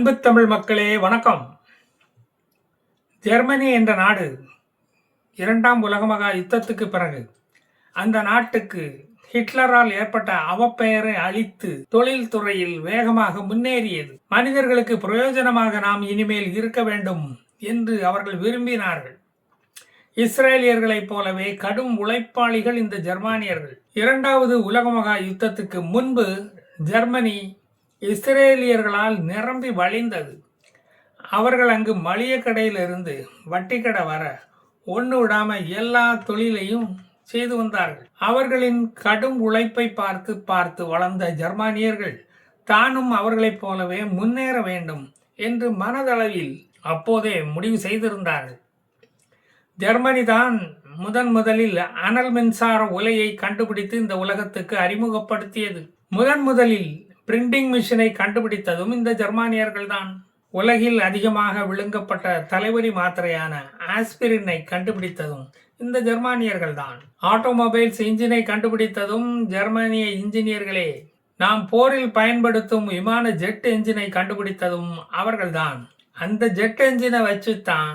அன்பு தமிழ் மக்களே வணக்கம். ஜெர்மனி என்ற நாடு இரண்டாம் உலக மகா யுத்தத்துக்கு பிறகு அந்த நாட்டுக்கு ஹிட்லரால் ஏற்பட்ட அவப்பெயரை அழித்து தொழில்துறையில் வேகமாக முன்னேறியது. மனிதர்களுக்கு பிரயோஜனமாக நாம் இனிமேல் இருக்க வேண்டும் என்று அவர்கள் விரும்பினார்கள். இஸ்ரேலியர்களைப் போலவே கடும் உழைப்பாளிகள் இந்த ஜெர்மானியர்கள். இரண்டாவது உலக மகா யுத்தத்துக்கு முன்பு ஜெர்மனி இஸ்ரேலியர்களால் நிரம்பி வழிந்தது. அவர்கள் அங்கு மளிகை கடையிலிருந்து வட்டி கடை வர ஒன்று விடாம எல்லா தொழிலையும் செய்து வந்தார்கள். அவர்களின் கடும் உழைப்பை பார்த்து பார்த்து வளர்ந்த ஜெர்மானியர்கள் தானும் அவர்களைப் போலவே முன்னேற வேண்டும் என்று மனதளவில் அப்போதே முடிவு செய்திருந்தார்கள். ஜெர்மனி தான் முதலில் அனல் மின்சார உலையை கண்டுபிடித்து இந்த உலகத்துக்கு அறிமுகப்படுத்தியது. முதலில் பிரிண்டிங் மிஷினை கண்டுபிடித்ததும் இந்த ஜெர்மானியர்கள் தான். உலகில் அதிகமாக விழுங்கப்பட்ட தலைவலி மாத்திரையான ஆஸ்பிரினை கண்டுபிடித்ததும் இந்த ஜெர்மானியர்கள் தான். ஆட்டோமொபைல்ஸ் இன்ஜினை கண்டுபிடித்ததும் ஜெர்மானிய இன்ஜினியர்களே. நாம் போரில் பயன்படுத்தும் விமான ஜெட் என்ஜினை கண்டுபிடித்ததும் அவர்கள்தான். அந்த ஜெட் என்ஜினை வச்சுத்தான்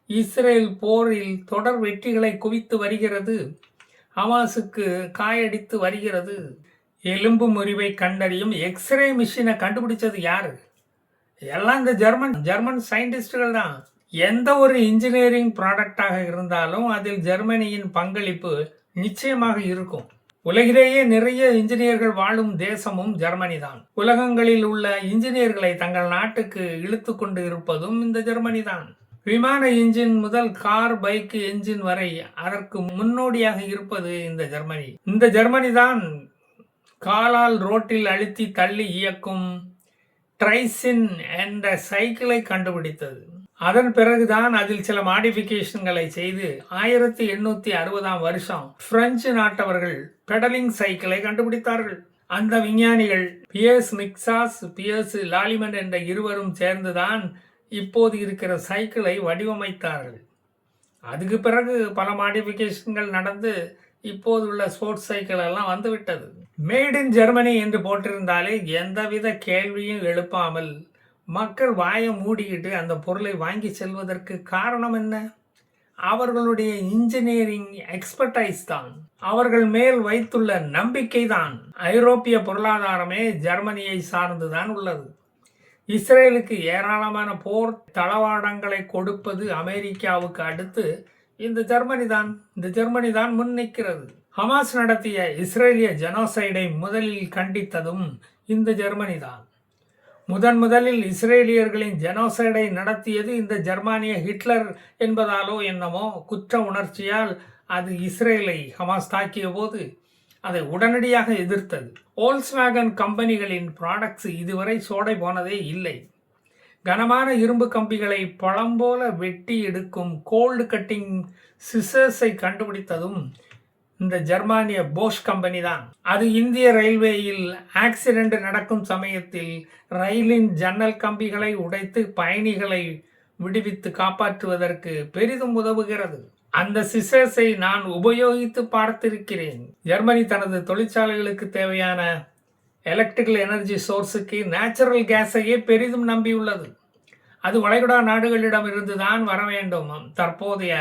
இஸ்ரேல் போரில் தொடர் வெற்றிகளை குவித்து வருகிறது. ஹமாஸுக்கு காயடித்து வருகிறது. எலும்பு முறிவை கண்டறியும் எக்ஸ்ரே மிஷினை கண்டுபிடிச்சது யாரு? எல்லாம் இந்த ஜெர்மன் சயின்டிஸ்டுகள் தான். எந்த ஒரு இன்ஜினியரிங் ப்ராடக்டாக இருந்தாலும் அதில் ஜெர்மனியின் பங்களிப்பு நிச்சயமாக இருக்கும். உலகிலேயே நிறைய இன்ஜினியர்கள் வாழும் தேசமும் ஜெர்மனி தான். உலகங்களில் உள்ள இன்ஜினியர்களை தங்கள் நாட்டுக்கு இழுத்து கொண்டு இருப்பதும் இந்த ஜெர்மனி தான். விமான இன்ஜின் முதல் கார், பைக் என்ஜின் வரை அதற்கு முன்னோடியாக இருப்பது இந்த ஜெர்மனி. இந்த ஜெர்மனி தான் காலால் ரோட்டில் அழுத்தி தள்ளி இயக்கும் ட்ரைசின் என்ற சைக்கிளை கண்டுபிடித்தது. அதன் பிறகுதான் அதில் சில மாடிஃபிகேஷன்களை செய்து 1860ஆம் வருஷம் பிரெஞ்சு நாட்டவர்கள் பெடலிங் சைக்கிளை கண்டுபிடித்தார்கள். அந்த விஞ்ஞானிகள் பியர்ஸ் மிக்சாஸ், பியர்ஸ் லாலிமன் என்ற இருவரும் சேர்ந்துதான் இப்போது இருக்கிற சைக்கிளை வடிவமைத்தார்கள். அதுக்கு பிறகு பல மாடிஃபிகேஷன்கள் நடந்து இப்போது உள்ள ஸ்போர்ட்ஸ் சைக்கிள் எல்லாம் வந்துவிட்டது. மேட் இன் ஜெர்மனி என்று போட்டிருந்தாலே எந்தவித கேள்வியும் எழுப்பாமல் மக்கள் வாயை மூடிக்கிட்டு அந்த பொருளை வாங்கி செல்வதற்கு காரணம் என்ன? அவர்களுடைய இன்ஜினியரிங் எக்ஸ்பர்டைஸ் தான். அவர்கள் மேல் வைத்துள்ள நம்பிக்கை தான். ஐரோப்பிய பொருளாதாரமே ஜெர்மனியை சார்ந்துதான் உள்ளது. இஸ்ரேலுக்கு ஏராளமான போர் தளவாடங்களை கொடுப்பது அமெரிக்காவுக்கு அடுத்து இந்த ஜெர்மனி தான் முன் நிற்கிறது. ஹமாஸ் நடத்திய இஸ்ரேலிய ஜெனோசைடை முதலில் கண்டித்ததும் இந்த ஜெர்மனி தான். முதலில் இஸ்ரேலியர்களின் ஜெனோசைடை நடத்தியது இந்த ஜெர்மானிய ஹிட்லர் என்பதாலோ என்னமோ குற்ற உணர்ச்சியால் அது இஸ்ரேலை ஹமாஸ் தாக்கிய போது அதை உடனடியாக எதிர்த்தது. வோல்க்ஸ்வேகன் கம்பெனிகளின் ப்ராடக்ட்ஸ் இதுவரை சோடை போனதே இல்லை. கனமான இரும்பு கம்பிகளை பழம் போல வெட்டி எடுக்கும் கோல்டு கட்டிங் சிசர்ஸை கண்டுபிடித்ததும் இந்த ஜெர்மானிய போஷ் கம்பெனி தான். அது இந்திய ரயில்வேயில் ஆக்சிடென்ட் நடக்கும் சமயத்தில் ரயிலின் ஜன்னல் கம்பிகளை உடைத்து பயணிகளை விடுவித்து காப்பாற்றுவதற்கு பெரிதும் உதவுகிறது. அந்த சிசர்ஸை நான் உபயோகித்து பார்த்திருக்கிறேன். ஜெர்மனி தனது தொழிற்சாலைகளுக்கு தேவையான எலக்ட்ரிக்கல் எனர்ஜி சோர்ஸுக்கு நேச்சுரல் கேஸையே பெரிதும் நம்பியுள்ளது. அது வளைகுடா நாடுகளிடம் இருந்து தான் வர வேண்டும். தற்போதைய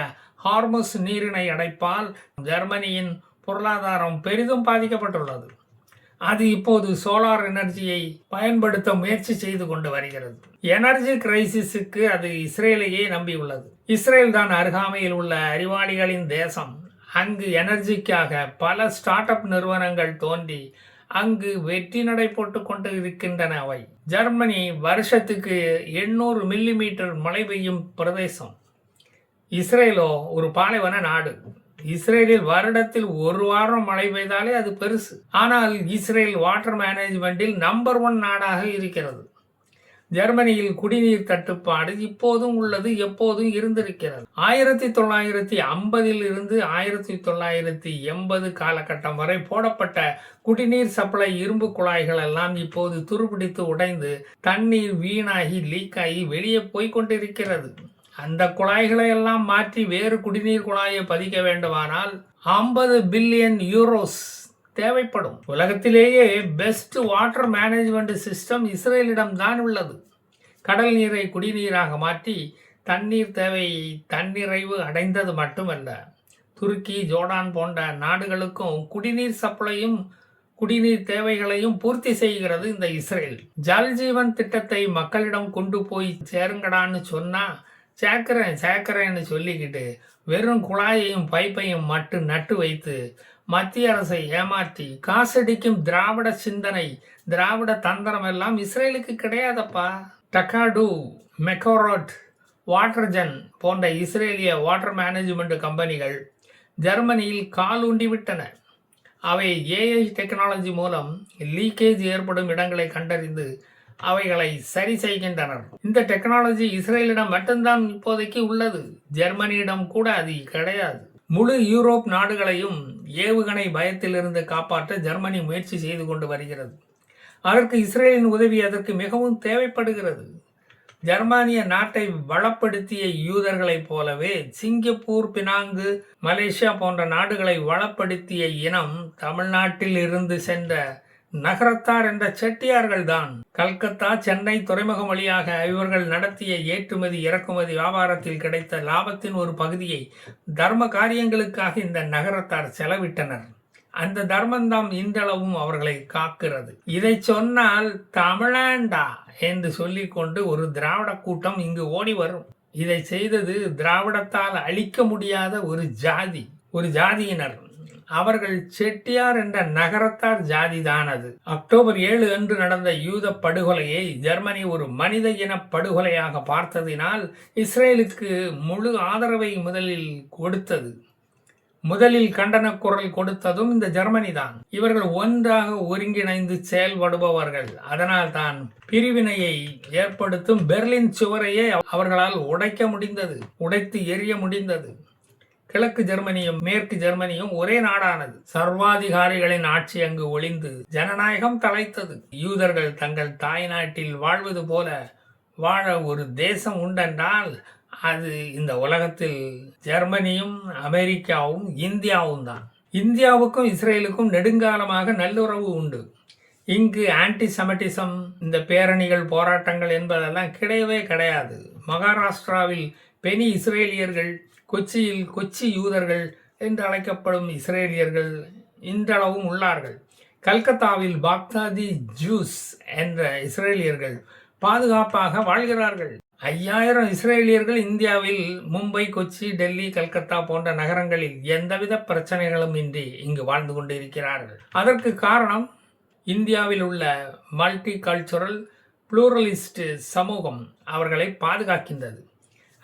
ஹார்முஸ் நீரிணை அடைப்பால் ஜெர்மனியின் பொருளாதாரம் பெரிதும் பாதிக்கப்பட்டுள்ளது. அது இப்போது சோலார் எனர்ஜியை பயன்படுத்த முயற்சி செய்து கொண்டு வருகிறது. எனர்ஜி கிரைசிஸுக்கு அது இஸ்ரேலையே நம்பியுள்ளது. இஸ்ரேல் தான் அருகாமையில் உள்ள அறிவாளிகளின் தேசம். அங்கு எனர்ஜிக்காக பல ஸ்டார்ட் அப் நிறுவனங்கள் தோன்றி அங்கு வெற்றி நடை போட்டு கொண்டு இருக்கின்றன. அவை ஜெர்மனி வருஷத்துக்கு 800 மில்லிமீட்டர் மழை பெய்யும் பிரதேசம். இஸ்ரேலோ ஒரு பாலைவன நாடு. இஸ்ரேலில் வருடத்தில் ஒரு வாரம் மழை பெய்தாலே அது பெருசு. ஆனால் இஸ்ரேல் வாட்டர் மேனேஜ்மெண்டில் நம்பர் 1 நாடாக இருக்கிறது. ஜெர்மனியில் குடிநீர் தட்டுப்பாடு இப்போதும் உள்ளது, எப்போதும் இருந்திருக்கிறது. 1950 இருந்து 1980 காலகட்டம் வரை போடப்பட்ட குடிநீர் சப்ளை இரும்பு குழாய்கள் எல்லாம் இப்போது துருப்பிடித்து உடைந்து தண்ணீர் வீணாகி லீக்காகி வெளியே போய்கொண்டிருக்கிறது. அந்த குழாய்களை எல்லாம் மாற்றி வேறு குடிநீர் குழாயை பதிக்க வேண்டுமானால் 50 பில்லியன் யூரோஸ் தேவைப்படும். உலகத்திலேயே பெஸ்ட் வாட்டர் மேனேஜ்மெண்ட் சிஸ்டம் இஸ்ரேலிடம் தான் உள்ளது. கடல் நீரை குடிநீராக மாற்றி தண்ணீர் தேவை தன்னிறைவு அடைந்தது மட்டுமல்ல, துருக்கி, ஜோர்டான் போன்ற நாடுகளுக்கும் குடிநீர் சப்ளையும் குடிநீர் தேவைகளையும் பூர்த்தி செய்கிறது இந்த இஸ்ரேல். ஜல் ஜீவன் திட்டத்தை மக்களிடம் கொண்டு போய் சேருங்கடான்னு சொன்னா சேர்க்கிறேன்னு சொல்லிக்கிட்டு வெறும் குழாயையும் பைப்பையும் மட்டும் நட்டு வைத்து மத்திய அரசை ஏமாற்றி காசடிக்கும் திராவிட சிந்தனை, திராவிட தந்திரம் எல்லாம் இஸ்ரேலுக்கு கிடையாதப்பா. டக்காடு, மெக்கோரோட், வாட்டர்ஜன் போன்ற இஸ்ரேலிய வாட்டர் மேனேஜ்மெண்ட் கம்பெனிகள் ஜெர்மனியில் காலூண்டி விட்டன. அவை ஏஐ டெக்னாலஜி மூலம் லீக்கேஜ் ஏற்படும் இடங்களை கண்டறிந்து அவைகளை சரி செய்கின்றனர். இந்த டெக்னாலஜி இஸ்ரேலிடம் மட்டும்தான் இப்போதைக்கு உள்ளது. ஜெர்மனியிடம் கூட அது கிடையாது. முழு யூரோப் நாடுகளையும் ஏவுகணை பயத்திலிருந்து காப்பாற்ற ஜெர்மனி முயற்சி செய்து கொண்டு வருகிறது. அதற்கு இஸ்ரேலின் உதவி அதற்கு மிகவும் தேவைப்படுகிறது. ஜெர்மானிய நாட்டை வளப்படுத்திய யூதர்களைப் போலவே சிங்கப்பூர், பினாங்கு, மலேசியா போன்ற நாடுகளை வளப்படுத்திய இனம் தமிழ்நாட்டில் இருந்து சென்ற நகரத்தார் என்ற செட்டியார்கள் தான். கல்கத்தா, சென்னை துறைமுகம் வழியாக இவர்கள் நடத்திய ஏற்றுமதி இறக்குமதி வியாபாரத்தில் கிடைத்த லாபத்தின் ஒரு பகுதியை தர்ம காரியங்களுக்காக இந்த நகரத்தார் செலவிட்டனர். அந்த தர்மந்தாம் இன்றளவும் அவர்களை காக்கிறது. இதை சொன்னால் தமிழாண்டா என்று சொல்லிக்கொண்டு ஒரு திராவிட கூட்டம் இங்கு ஓடி வரும். இதை செய்தது திராவிடத்தால் அழிக்க முடியாத ஒரு ஜாதியினர். அவர்கள் செட்டியார் என்ற நகரத்தார் ஜாதிதான் அது. அக்டோபர் 7 அன்று நடந்த யூத படுகொலையை ஜெர்மனி ஒரு மனித இன படுகொலையாக பார்த்ததினால் இஸ்ரேலுக்கு முழு ஆதரவை முதலில் கண்டன குரல் கொடுத்ததும் இந்த ஜெர்மனி தான். இவர்கள் ஒன்றாக ஒருங்கிணைந்து செயல்படுபவர்கள். அதனால் தான் பிரிவினையை ஏற்படுத்தும் பெர்லின் சுவரையே அவர்களால் உடைத்து எரிய முடிந்தது. கிழக்கு ஜெர்மனியும் மேற்கு ஜெர்மனியும் ஒரே நாடானது. சர்வாதிகாரிகளின் ஆட்சி அங்கு ஒளிந்து ஜனநாயகம் தலைத்தது. யூதர்கள் தங்கள் தாய் நாட்டில் வாழ்வது போல வாழ ஒரு தேசம் உண்டென்றால் அது இந்த உலகத்தில் ஜெர்மனியும், அமெரிக்காவும், இந்தியாவும் தான். இந்தியாவுக்கும் இஸ்ரேலுக்கும் நெடுங்காலமாக நல்லுறவு உண்டு. இங்கு ஆன்டிசெமிட்டிசம், இந்த பேரணிகள், போராட்டங்கள் என்பதெல்லாம் கிடையவே கிடையாது. மகாராஷ்டிராவில் பெனி இஸ்ரேலியர்கள், கொச்சியில் கொச்சி யூதர்கள் என்று அழைக்கப்படும் இஸ்ரேலியர்கள் இன்றளவும் உள்ளார்கள். கல்கத்தாவில் பாக்தாதி ஜூஸ் என்ற இஸ்ரேலியர்கள் பாதுகாப்பாக வாழ்கிறார்கள். 5000 இஸ்ரேலியர்கள் இந்தியாவில் மும்பை, கொச்சி, டெல்லி, கல்கத்தா போன்ற நகரங்களில் எந்தவித பிரச்சனைகளும் இன்றி இங்கு வாழ்ந்து கொண்டிருக்கிறார்கள். அதற்கு காரணம் இந்தியாவில் உள்ள மல்டி கல்ச்சுரல் புளூரலிஸ்ட் சமூகம் அவர்களை பாதுகாக்கின்றது.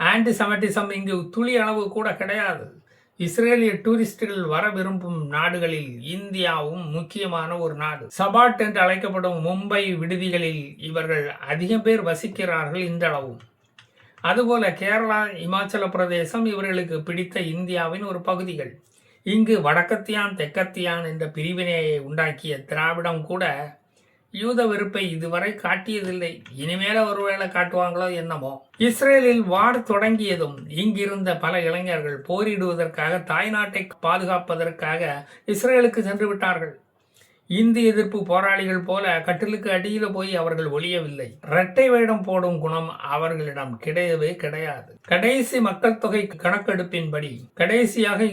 ஆன்டிசெமிட்டிசம் இங்கு துளி அளவு கூட கிடையாது. இஸ்ரேலிய டூரிஸ்டுகள் வர விரும்பும் நாடுகளில் இந்தியாவும் முக்கியமான ஒரு நாடு. சபாட் என்று அழைக்கப்படும் மும்பை விடுதிகளில் இவர்கள் அதிகம் பேர் வசிக்கிறார்கள் இன்றளவும். அதுபோல கேரளா, இமாச்சல பிரதேசம் இவர்களுக்கு பிடித்த இந்தியாவின் ஒரு பகுதிகள். இங்கு வடக்கத்தியான், தெற்கத்தியான் என்ற பிரிவினையை உண்டாக்கிய திராவிடம் கூட யூத வெறுப்பை இதுவரை காட்டியதில்லை. இனிமேல ஒருவேளை காட்டுவாங்களோ என்னமோ. இஸ்ரேலில் வார் தொடங்கியதும் இங்கிருந்த பல இளைஞர்கள் போரிடுவதற்காக, தாய்நாட்டை பாதுகாப்பதற்காக இஸ்ரேலுக்கு சென்று விட்டார்கள். இந்து எதிர்ப்பு போராளிகள் போல கட்டிலுக்கு அடியில போய் அவர்கள் ஒளியவில்லை. இரட்டை வேடம் போடும் குணம் அவர்களிடம் கிடையவே கிடையாது. கடைசி மக்கள் தொகை கணக்கெடுப்பின்படி கடைசியாக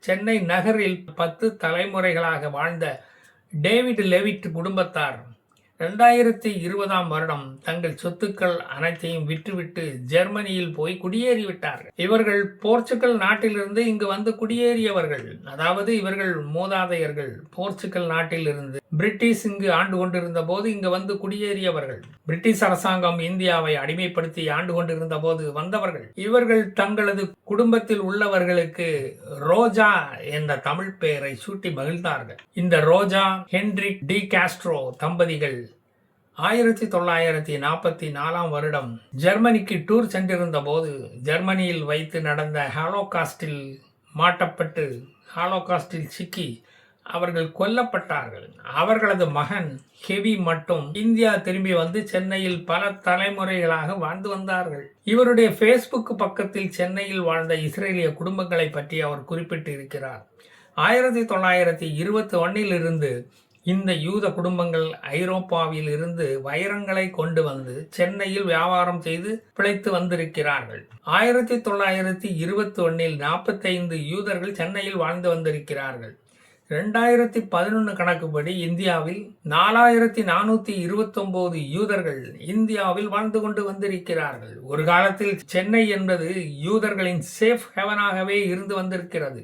சென்னை நகரில் 10 தலைமுறைகளாக வாழ்ந்த டேவிட் லெவிட் குடும்பத்தார் 2020ஆம் வருடம் தங்கள் சொத்துக்கள் அனைத்தையும் விற்றுவிட்டு ஜெர்மனியில் போய் குடியேறிவிட்டார்கள். இவர்கள் போர்ச்சுகல் நாட்டிலிருந்து இங்கு வந்து குடியேறியவர்கள். அதாவது இவர்கள் மூதாதையர்கள் போர்ச்சுகல் நாட்டிலிருந்து பிரிட்டிஷ் இங்கு ஆண்டு கொண்டிருந்த போது இங்கு வந்து குடியேறியவர்கள். பிரிட்டிஷ் அரசாங்கம் இந்தியாவை அடிமைப்படுத்தி ஆண்டு கொண்டிருந்த போது வந்தவர்கள். இவர்கள் தங்களது குடும்பத்தில் உள்ளவர்களுக்கு ரோஜா என்ற தமிழ் பெயரை சூட்டி மகிழ்ந்தார்கள். இந்த ரோஜா, ஹென்ரிக் டி காஸ்ட்ரோ தம்பதிகள் 1944ஆம் வருடம் ஜெர்மனிக்கு டூர் சென்றிருந்த போது ஜெர்மனியில் வைத்து நடந்த ஹாலோகாஸ்டில் மாட்டப்பட்டு ஹாலோகாஸ்டில் சிக்கி அவர்கள் கொல்லப்பட்டார்கள். அவர்களது மகன் ஹெவி மட்டும் இந்தியா திரும்பி வந்து சென்னையில் பல தலைமுறைகளாக வாழ்ந்து வந்தார்கள். இவருடைய ஃபேஸ்புக் பக்கத்தில் சென்னையில் வாழ்ந்த இஸ்ரேலிய குடும்பங்களை பற்றி அவர் குறிப்பிட்டு இருக்கிறார். 1921 இருந்து இந்த யூத குடும்பங்கள் ஐரோப்பாவில் இருந்து வைரங்களை கொண்டு வந்து சென்னையில் வியாபாரம் செய்து பிழைத்து வந்திருக்கிறார்கள். 1921 45 யூதர்கள் சென்னையில் வாழ்ந்து வந்திருக்கிறார்கள். 2011 கணக்குப்படி இந்தியாவில் 4429 யூதர்கள் இந்தியாவில் வாழ்ந்து கொண்டு வந்திருக்கிறார்கள். ஒரு காலத்தில் சென்னை என்பது யூதர்களின் சேஃப் ஹெவனாகவே இருந்து வந்திருக்கிறது.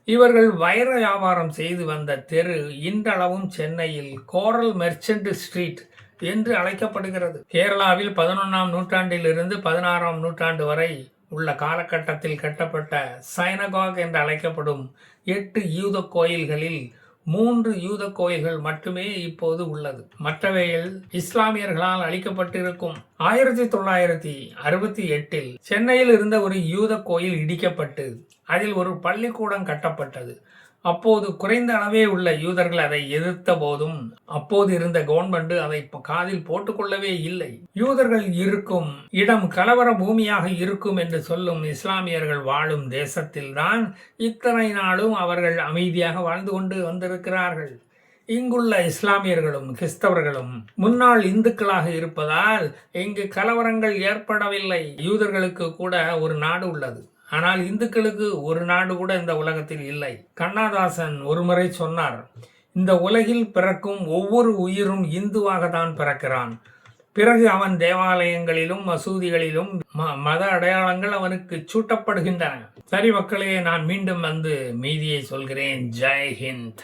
இவர்கள் வைர வியாபாரம் செய்து வந்த தெரு இன்றளவும் சென்னையில் கோரல் மெர்ச்சன்ட் ஸ்ட்ரீட் என்று அழைக்கப்படுகிறது. கேரளாவில் 11ஆம் நூற்றாண்டிலிருந்து 16ஆம் நூற்றாண்டு வரை உள்ள காலகட்டத்தில் கட்டப்பட்ட சைனகாக் என்று அழைக்கப்படும் 8 யூத கோயில்களில் 3 யூத கோயில்கள் மட்டுமே இப்போது உள்ளது. மற்றவைகள் இஸ்லாமியர்களால் அழிக்கப்பட்டிருக்கும். 1968 சென்னையில் இருந்த ஒரு யூத கோயில் இடிக்கப்பட்டு அதில் ஒரு பள்ளிக்கூடம் கட்டப்பட்டது. அப்போது குறைந்த அளவே உள்ள யூதர்கள் அதை எதிர்த்த போதும் அப்போது இருந்த கவர்மெண்ட் அதை காதில் போட்டுக்கொள்ளவே இல்லை. யூதர்கள் இருக்கும் இடம் கலவர பூமியாக இருக்கும் என்று சொல்லும் இஸ்லாமியர்கள் வாழும் தேசத்தில்தான் இத்தனை நாளும் அவர்கள் அமைதியாக வாழ்ந்து கொண்டு வந்திருக்கிறார்கள். இங்குள்ள இஸ்லாமியர்களும் கிறிஸ்தவர்களும் முன்னாள் இந்துக்களாக இருப்பதால் இங்கு கலவரங்கள் ஏற்படவில்லை. யூதர்களுக்கு கூட ஒரு நாடு உள்ளது, ஆனால் இந்துக்களுக்கு ஒரு நாடு கூட இந்த உலகத்தில் இல்லை. கண்ணதாசன் ஒருமுறை சொன்னார், இந்த உலகில் பிறக்கும் ஒவ்வொரு உயிரும் இந்துவாக தான் பிறக்கிறான். பிறகு அவன் தேவாலயங்களிலும் மசூதிகளிலும் மத அடையாளங்கள் அவனுக்கு சூட்டப்படுகின்றன. சரி மக்களே, நான் மீண்டும் வந்து மீதியை சொல்கிறேன். ஜெய் ஹிந்த்.